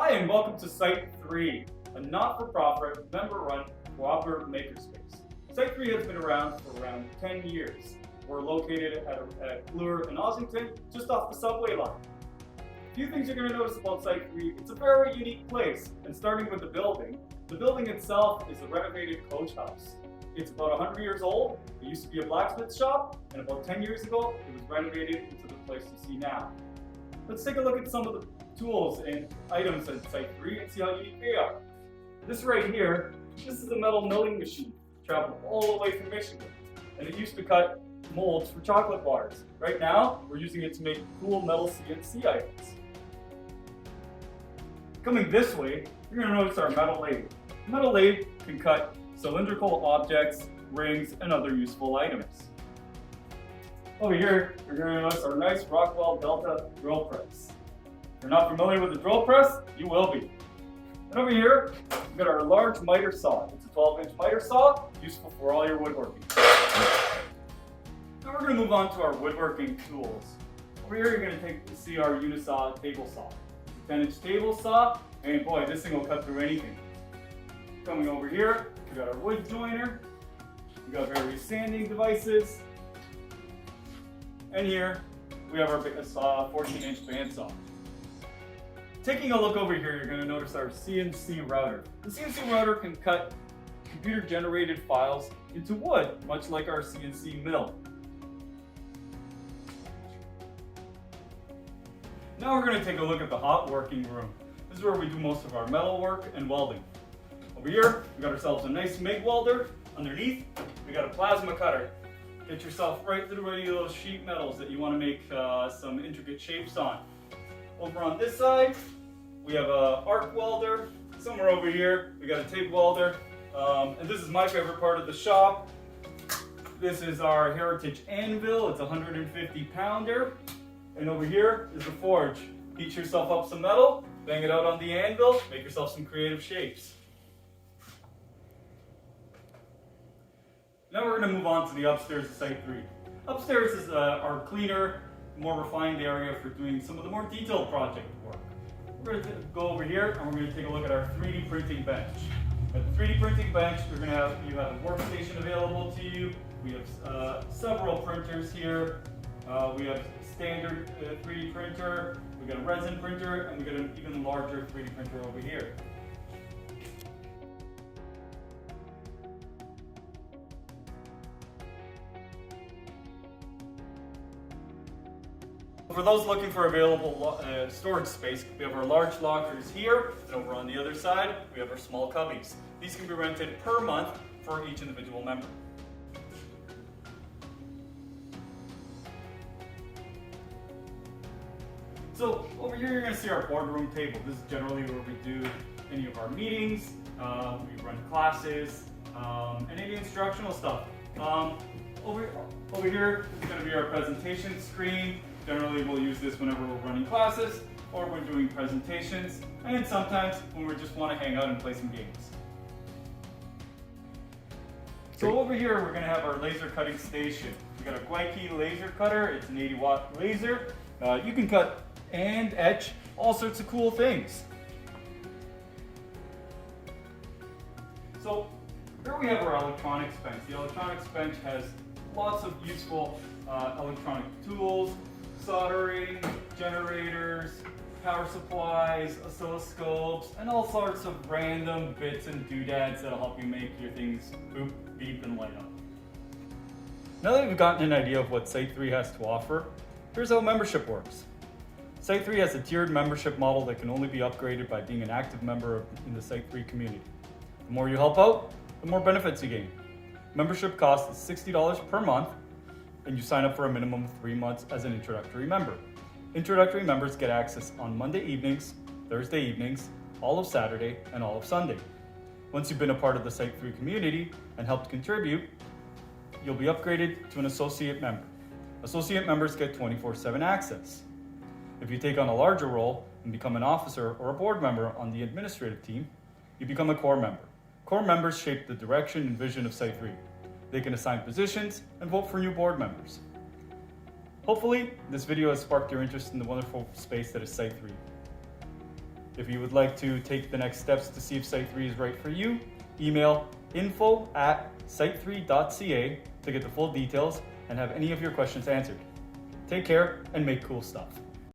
Hi, and welcome to Site3, a not-for-profit, member-run cooperative makerspace. Site3 has been around for around 10 years. We're located at Bloor and Ossington, just off the subway line. A few things you're going to notice about Site3, it's a very unique place, and starting with the building itself is a renovated coach house. It's about 100 years old. It used to be a blacksmith shop, and about 10 years ago, it was renovated into the place you see now. Let's take a look at some of the tools and items at Site3 and see how unique they are. This right here, this is a metal milling machine, traveled all the way from Michigan, and it used to cut molds for chocolate bars. Right now, we're using it to make cool metal CNC items. Coming this way, you're going to notice our metal lathe. The metal lathe can cut cylindrical objects, rings, and other useful items. Over here, you're going to notice our nice Rockwell Delta drill press. If you're not familiar with the drill press, you will be. And over here, we've got our large miter saw. It's a 12-inch miter saw, useful for all your woodworking. Now we're going to move on to our woodworking tools. Over here, you're going to see our Unisaw table saw. 10-inch table saw, and boy, this thing will cut through anything. Coming over here, we got our wood joiner. We got various sanding devices. And here, we have our 14-inch bandsaw. Taking a look over here, you're going to notice our CNC router. The CNC router can cut computer-generated files into wood, much like our CNC mill. Now we're going to take a look at the hot working room. This is where we do most of our metal work and welding. Over here, we got ourselves a nice MIG welder. Underneath, we got a plasma cutter. Get yourself right through any of those sheet metals that you want to make some intricate shapes on. Over on this side, we have a arc welder. Somewhere over here, we got a TIG welder. And this is my favorite part of the shop. This is our Heritage anvil. It's a 150 pounder. And over here is the forge. Heat yourself up some metal, bang it out on the anvil, make yourself some creative shapes. Now we're going to move on to the upstairs of Site3. Upstairs is our cleaner, more refined area for doing some of the more detailed project work. We're going to go over here and we're going to take a look at our 3D printing bench. At the 3D printing bench, you have a workstation available to you. We have several printers here. We have standard 3D printer, we got a resin printer, and we got an even larger 3D printer over here. For those looking for available storage space, we have our large lockers here, and over on the other side, we have our small cubbies. These can be rented per month for each individual member. So over here, you're going to see our boardroom table. This is generally where we do any of our meetings, we run classes, and any instructional stuff. Over here is going to be our presentation screen. Generally, we'll use this whenever we're running classes or we're doing presentations, and sometimes when we just want to hang out and play some games. So over here, we're going to have our laser cutting station. We got a Gweiki laser cutter. It's an 80-watt laser. You can cut and etch all sorts of cool things. So here we have our electronics bench. The electronics bench has lots of useful electronic tools, soldering, generators, power supplies, oscilloscopes, and all sorts of random bits and doodads that'll help you make your things boop, beep, and light up. Now that you've gotten an idea of what Site3 has to offer, here's how membership works. Site3 has a tiered membership model that can only be upgraded by being an active member in the Site3 community. The more you help out, the more benefits you gain. Membership cost is $60 per month, and you sign up for a minimum of 3 months as an introductory member. Introductory members get access on Monday evenings, Thursday evenings, all of Saturday, and all of Sunday. Once you've been a part of the Site3 community and helped contribute, you'll be upgraded to an associate member. Associate members get 24/7 access. If you take on a larger role and become an officer or a board member on the administrative team, you become a core member. Core members shape the direction and vision of Site3. They can assign positions and vote for new board members. Hopefully, this video has sparked your interest in the wonderful space that is Site3. If you would like to take the next steps to see if Site3 is right for you, email info@site3.ca to get the full details and have any of your questions answered. Take care and make cool stuff.